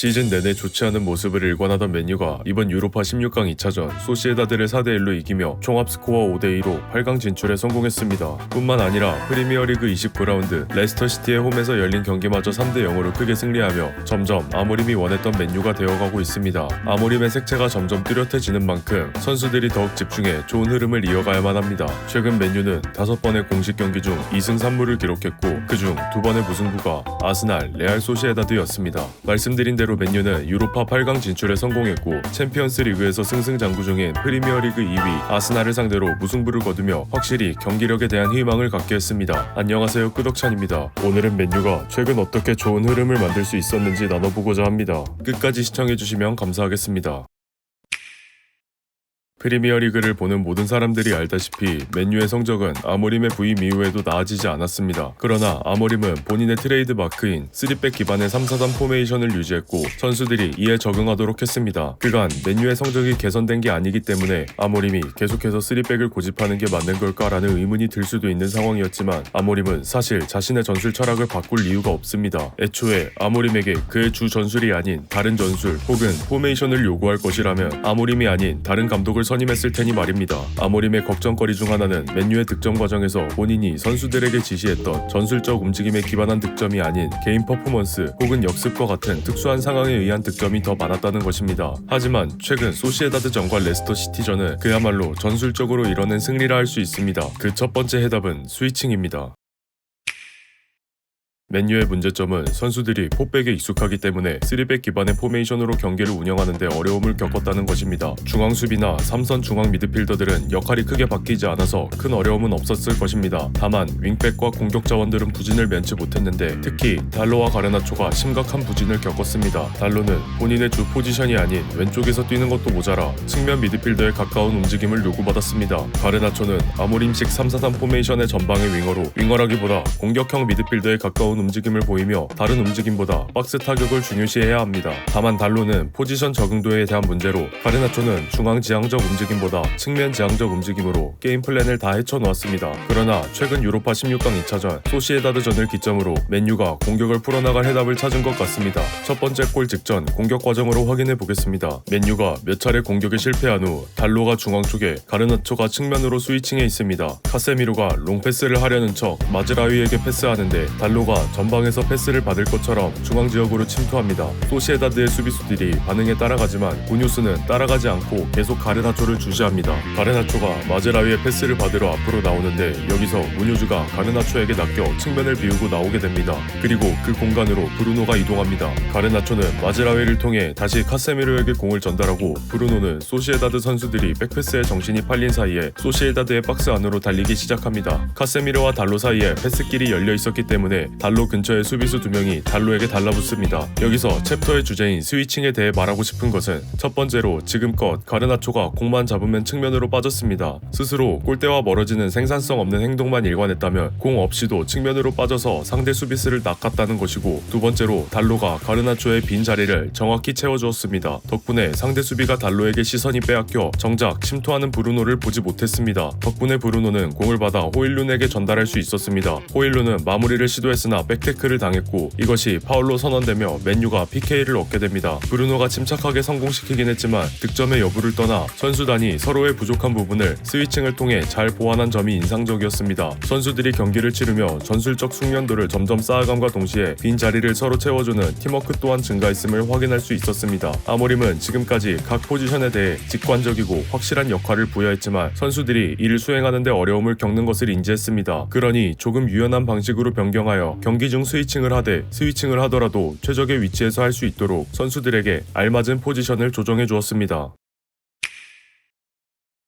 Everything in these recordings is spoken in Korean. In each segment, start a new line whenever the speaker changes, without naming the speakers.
시즌 내내 좋지 않은 모습을 일관하던 맨유가 이번 유로파 16강 2차전 소시에다드를 4대1로 이기며 총합 스코어 5대2로 8강 진출에 성공했습니다. 뿐만 아니라 프리미어리그 29라운드 레스터시티의 홈에서 열린 경기마저 3대0으로 크게 승리하며 점점 아모림이 원했던 맨유가 되어가고 있습니다. 아모림의 색채가 점점 뚜렷해지는 만큼 선수들이 더욱 집중해 좋은 흐름을 이어가야만 합니다. 최근 맨유는 5번의 공식 경기 중 2승 3무를 기록했고 그중 2번의 무승부가 아스날, 레알 소시에다드였습니다. 말씀드린 대로 맨유는 유로파 8강 진출에 성공했고 챔피언스 리그에서 승승장구 중인 프리미어리그 2위 아스날을 상대로 무승부를 거두며 확실히 경기력에 대한 희망을 갖게 했습니다. 안녕하세요, 끄덕찬입니다. 오늘은 맨유가 최근 어떻게 좋은 흐름을 만들 수 있었는지 나눠보고자 합니다. 끝까지 시청해주시면 감사하겠습니다. 프리미어리그를 보는 모든 사람들이 알다시피 맨유의 성적은 아모림의 부임 이후에도 나아지지 않았습니다. 그러나 아모림은 본인의 트레이드 마크인 3백 기반의 3-4-3 포메이션을 유지했고 선수들이 이에 적응하도록 했습니다. 그간 맨유의 성적이 개선된 게 아니기 때문에 아모림이 계속해서 3백을 고집하는 게 맞는 걸까라는 의문이 들 수도 있는 상황이었지만 아모림은 사실 자신의 전술 철학을 바꿀 이유가 없습니다. 애초에 아모림에게 그의 주 전술이 아닌 다른 전술 혹은 포메이션을 요구할 것이라면 아모림이 아닌 다른 감독을 선임했을 테니 말입니다. 아모림의 걱정거리 중 하나는 맨유의 득점 과정에서 본인이 선수들에게 지시했던 전술적 움직임에 기반한 득점이 아닌 개인 퍼포먼스 혹은 역습과 같은 특수한 상황에 의한 득점이 더 많았다는 것입니다. 하지만 최근 소시에다드전과 레스터시티전은 그야말로 전술적으로 이뤄낸 승리라 할 수 있습니다. 그 첫 번째 해답은 스위칭입니다. 맨유의 문제점은 선수들이 4백에 익숙하기 때문에 3백 기반의 포메이션으로 경기를 운영하는데 어려움을 겪었다는 것입니다. 중앙 수비나 3선 중앙 미드필더들은 역할이 크게 바뀌지 않아서 큰 어려움은 없었을 것입니다. 다만 윙백과 공격 자원들은 부진을 면치 못했는데 특히 달로와 가르나초가 심각한 부진을 겪었습니다. 달로는 본인의 주 포지션이 아닌 왼쪽에서 뛰는 것도 모자라 측면 미드필더에 가까운 움직임을 요구받았습니다. 가르나초는 아모림식 3-4-3 포메이션의 전방의 윙어로 윙어라기보다 공격형 미드필더에 가까운 움직임을 보이며 다른 움직임보다 박스 타격을 중요시해야 합니다. 다만 달로는 포지션 적응도에 대한 문제로 가르나초는 중앙 지향적 움직임보다 측면 지향적 움직임으로 게임 플랜을 다 헤쳐놓았습니다. 그러나 최근 유로파 16강 2차전 소시에다드전을 기점으로 맨유가 공격을 풀어나갈 해답을 찾은 것 같습니다. 첫 번째 골 직전 공격 과정으로 확인해 보겠습니다. 맨유가 몇 차례 공격에 실패한 후 달로가 중앙 쪽에 가르나초가 측면으로 스위칭해 있습니다. 카세미로가 롱패스를 하려는 척 마즈라위에게 패스하는데 달로가 전방에서 패스를 받을 것처럼 중앙지역으로 침투합니다. 소시에다드의 수비수들이 반응에 따라가지만 무뉴스는 따라가지 않고 계속 가르나초를 주시합니다. 가르나초가 마즈라위의 패스를 받으러 앞으로 나오는데 여기서 무뉴즈가 가르나초에게 낚여 측면을 비우고 나오게 됩니다. 그리고 그 공간으로 브루노가 이동합니다. 가르나초는 마즈라위를 통해 다시 카세미로에게 공을 전달하고 브루노는 소시에다드 선수들이 백패스에 정신이 팔린 사이에 소시에다드의 박스 안으로 달리기 시작합니다. 카세미로와 달로 사이에 패스길이 열려 있었기 때문에 달로 근처의 수비수 2명이 달로에게 달라붙습니다. 여기서 챕터의 주제인 스위칭에 대해 말하고 싶은 것은 첫 번째로 지금껏 가르나초가 공만 잡으면 측면으로 빠졌습니다. 스스로 골대와 멀어지는 생산성 없는 행동만 일관했다면 공 없이도 측면으로 빠져서 상대 수비수를 낚았다는 것이고 두 번째로 달로가 가르나초의 빈 자리를 정확히 채워주었습니다. 덕분에 상대 수비가 달로에게 시선이 빼앗겨 정작 침투하는 브루노를 보지 못했습니다. 덕분에 브루노는 공을 받아 호일룬에게 전달할 수 있었습니다. 호일룬은 마무리를 시도했으나 백태클을 당했고 이것이 파울로 선언되며 맨유가 PK를 얻게 됩니다. 브루노가 침착하게 성공시키긴 했지만 득점의 여부를 떠나 선수단이 서로의 부족한 부분을 스위칭을 통해 잘 보완한 점이 인상적이었습니다. 선수들이 경기를 치르며 전술적 숙련도를 점점 쌓아감과 동시에 빈 자리를 서로 채워주는 팀워크 또한 증가했음을 확인할 수 있었습니다. 아모림은 지금까지 각 포지션에 대해 직관적이고 확실한 역할을 부여했지만 선수들이 이를 수행하는 데 어려움을 겪는 것을 인지했습니다. 그러니 조금 유연한 방식으로 변경하여 경기 중 스위칭을 하되 스위칭을 하더라도 최적의 위치에서 할 수 있도록 선수들에게 알맞은 포지션을 조정해 주었습니다.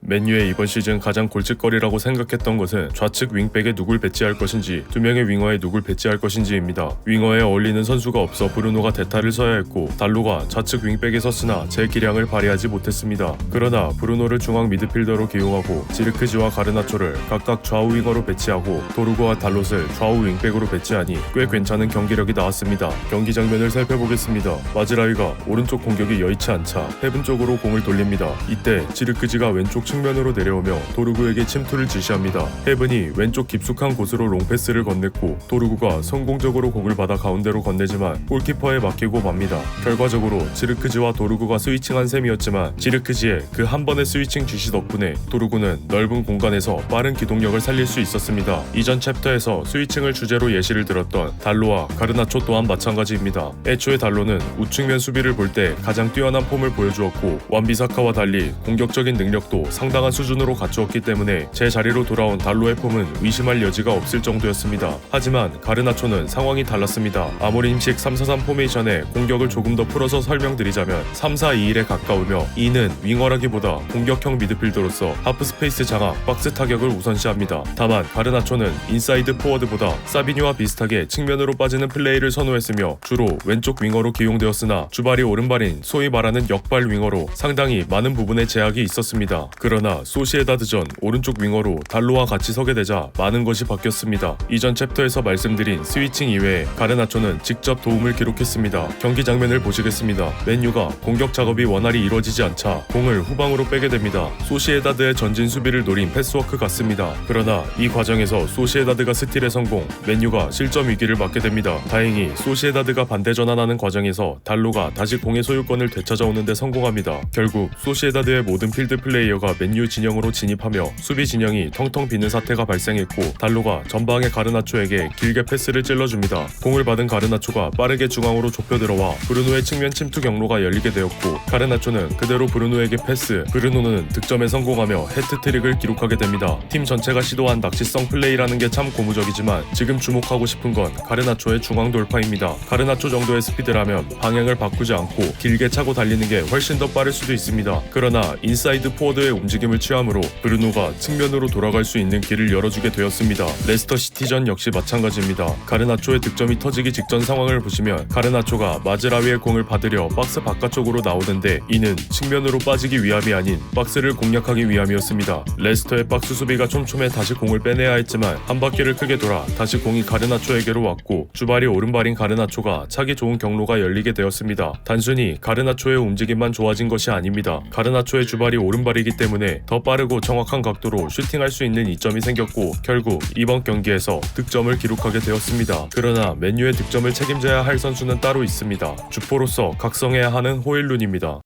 맨유의 이번 시즌 가장 골칫거리라고 생각했던 것은 좌측 윙백에 누굴 배치할 것인지 2명의 윙어에 누굴 배치할 것인지입니다. 윙어에 어울리는 선수가 없어 브루노가 대타를 서야 했고 달로가 좌측 윙백에 섰으나 제 기량을 발휘하지 못했습니다. 그러나 브루노를 중앙 미드필더로 기용하고 지르크지와 가르나초를 각각 좌우 윙어로 배치하고 도르고와 달롯을 좌우 윙백으로 배치하니 꽤 괜찮은 경기력이 나왔습니다. 경기 장면을 살펴보겠습니다. 마즈라위가 오른쪽 공격이 여의치 않자 해븐 쪽으로 공을 돌립니다. 이때 지르크지가 왼쪽 측면으로 내려오며 도르구에게 침투를 지시합니다. 헤븐이 왼쪽 깊숙한 곳으로 롱패스를 건넸고 도르구가 성공적으로 공을 받아 가운데로 건네지만 골키퍼에 막히고 맙니다. 결과적으로 지르크지와 도르구가 스위칭한 셈이었지만 지르크지의 그 한 번의 스위칭 지시 덕분에 도르구는 넓은 공간에서 빠른 기동력을 살릴 수 있었습니다. 이전 챕터에서 스위칭을 주제로 예시를 들었던 달로와 가르나초 또한 마찬가지입니다. 애초에 달로는 우측면 수비를 볼 때 가장 뛰어난 폼을 보여주었고 완비사카와 달리 공격적인 능력도 상당한 수준으로 갖추었기 때문에 제 자리로 돌아온 달로의 폼은 의심할 여지가 없을 정도였습니다. 하지만 가르나초는 상황이 달랐습니다. 아모림식 3-4-3 포메이션의 공격을 조금 더 풀어서 설명드리자면 3-4-2-1에 가까우며 이는 윙어라기보다 공격형 미드필더로서 하프스페이스 장악, 박스 타격을 우선시합니다. 다만 가르나초는 인사이드 포워드보다 사비뉴와 비슷하게 측면으로 빠지는 플레이를 선호했으며 주로 왼쪽 윙어로 기용되었으나 주발이 오른발인 소위 말하는 역발 윙어로 상당히 많은 부분에 제약이 있었습니다. 그러나 소시에다드전 오른쪽 윙어로 달로와 같이 서게 되자 많은 것이 바뀌었습니다. 이전 챕터에서 말씀드린 스위칭 이외에 가르나초는 직접 도움을 기록했습니다. 경기 장면을 보시겠습니다. 맨유가 공격 작업이 원활히 이루어지지 않자 공을 후방으로 빼게 됩니다. 소시에다드의 전진 수비를 노린 패스워크 같습니다. 그러나 이 과정에서 소시에다드가 스틸에 성공, 맨유가 실점 위기를 맞게 됩니다. 다행히 소시에다드가 반대 전환하는 과정에서 달로가 다시 공의 소유권을 되찾아오는 데 성공합니다. 결국 소시에다드의 모든 필드 플레이어가 맨유 진영으로 진입하며 수비 진영이 텅텅 비는 사태가 발생했고 달로가 전방의 가르나초에게 길게 패스를 찔러줍니다. 공을 받은 가르나초가 빠르게 중앙으로 좁혀 들어와 브루노의 측면 침투 경로가 열리게 되었고 가르나초는 그대로 브루노에게 패스, 브루노는 득점에 성공하며 해트트릭을 기록하게 됩니다. 팀 전체가 시도한 낚시성 플레이라는 게 참 고무적이지만 지금 주목하고 싶은 건 가르나초의 중앙 돌파입니다. 가르나초 정도의 스피드라면 방향을 바꾸지 않고 길게 차고 달리는 게 훨씬 더 빠를 수도 있습니다. 그러나 인사이드 포워드의 움직임을 취함으로 브루노가 측면으로 돌아갈 수 있는 길을 열어주게 되었습니다. 레스터 시티전 역시 마찬가지입니다. 가르나초의 득점이 터지기 직전 상황을 보시면 가르나초가 마즈라위의 공을 받으려 박스 바깥쪽으로 나오는데 이는 측면으로 빠지기 위함이 아닌 박스를 공략하기 위함이었습니다. 레스터의 박스 수비가 촘촘해 다시 공을 빼내야 했지만 한 바퀴를 크게 돌아 다시 공이 가르나초에게로 왔고 주발이 오른발인 가르나초가 차기 좋은 경로가 열리게 되었습니다. 단순히 가르나초의 움직임만 좋아진 것이 아닙니다. 가르나초의 주발이 오른발이기 때문에 더 빠르고 정확한 각도로 슈팅할 수 있는 이점이 생겼고 결국 이번 경기에서 득점을 기록하게 되었습니다. 그러나 맨유의 득점을 책임져야 할 선수는 따로 있습니다. 주포로서 각성해야 하는 호일룬입니다.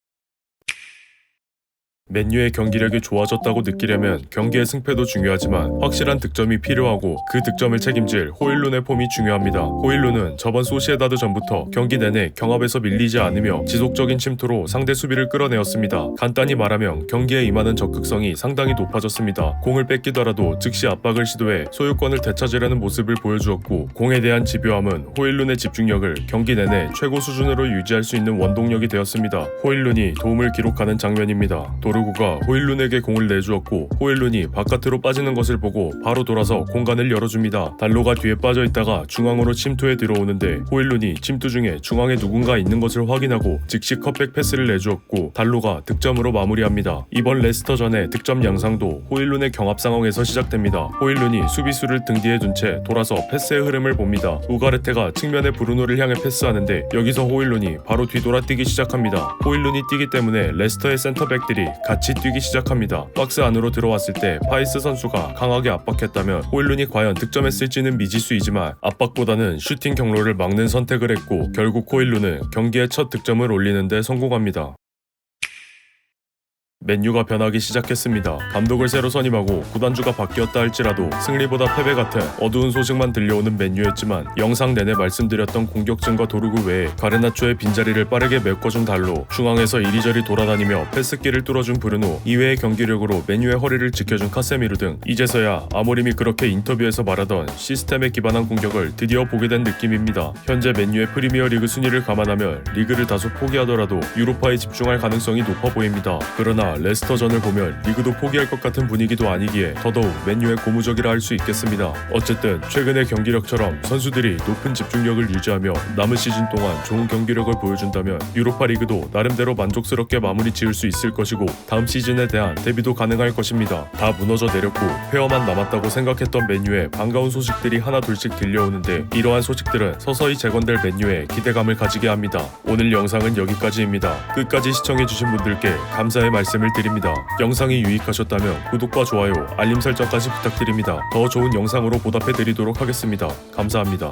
맨유의 경기력이 좋아졌다고 느끼려면 경기의 승패도 중요하지만 확실한 득점이 필요하고 그 득점을 책임질 호일룬의 폼이 중요합니다. 호일룬은 저번 소시에다드 전부터 경기 내내 경합에서 밀리지 않으며 지속적인 침투로 상대 수비를 끌어내었습니다. 간단히 말하면 경기에 임하는 적극성이 상당히 높아졌습니다. 공을 뺏기더라도 즉시 압박을 시도해 소유권을 되찾으려는 모습을 보여주었고 공에 대한 집요함은 호일룬의 집중력을 경기 내내 최고 수준으로 유지할 수 있는 원동력이 되었습니다. 호일룬이 도움을 기록하는 장면입니다. 도르구가 호일룬에게 공을 내주었고 호일룬이 바깥으로 빠지는 것을 보고 바로 돌아서 공간을 열어줍니다. 달로가 뒤에 빠져 있다가 중앙으로 침투해 들어오는데 호일룬이 침투 중에 중앙에 누군가 있는 것을 확인하고 즉시 컷백 패스를 내주었고 달로가 득점으로 마무리합니다. 이번 레스터전의 득점 양상도 호일룬의 경합 상황에서 시작됩니다. 호일룬이 수비수를 등 뒤에 둔 채 돌아서 패스의 흐름을 봅니다. 우가르테가 측면의 브루노를 향해 패스하는데 여기서 호일룬이 바로 뒤돌아 뛰기 시작합니다. 호일룬이 뛰기 때문에 레스터의 센터백들이 같이 뛰기 시작합니다. 박스 안으로 들어왔을 때 파이스 선수가 강하게 압박했다면 호일룬이 과연 득점했을지는 미지수이지만 압박보다는 슈팅 경로를 막는 선택을 했고 결국 호일룬은 경기의 첫 득점을 올리는 데 성공합니다. 맨유가 변하기 시작했습니다. 감독을 새로 선임하고 구단주가 바뀌었다 할지라도 승리보다 패배 같은 어두운 소식만 들려오는 맨유였지만 영상 내내 말씀드렸던 공격진과 도르구 외에 가르나초의 빈자리를 빠르게 메꿔준 달로, 중앙에서 이리저리 돌아다니며 패스길을 뚫어준 브루노, 이외의 경기력으로 맨유의 허리를 지켜준 카세미루 등 이제서야 아모림이 그렇게 인터뷰에서 말하던 시스템에 기반한 공격을 드디어 보게 된 느낌입니다. 현재 맨유의 프리미어리그 순위를 감안하면 리그를 다소 포기하더라도 유로파에 집중할 가능성이 높아 보입니다. 그러나 레스터전을 보면 리그도 포기할 것 같은 분위기도 아니기에 더더욱 맨유의 고무적이라 할 수 있겠습니다. 어쨌든 최근의 경기력처럼 선수들이 높은 집중력을 유지하며 남은 시즌 동안 좋은 경기력을 보여준다면 유로파 리그도 나름대로 만족스럽게 마무리 지을 수 있을 것이고 다음 시즌에 대한 대비도 가능할 것입니다. 다 무너져 내렸고 폐허만 남았다고 생각했던 맨유에 반가운 소식들이 하나 둘씩 들려오는데 이러한 소식들은 서서히 재건될 맨유에 기대감을 가지게 합니다. 오늘 영상은 여기까지입니다. 끝까지 시청해주신 분들께 감사의 말씀을 말씀을 드립니다. 영상이 유익하셨다면 구독과 좋아요, 알림 설정까지 부탁드립니다. 더 좋은 영상으로 보답해드리도록 하겠습니다. 감사합니다.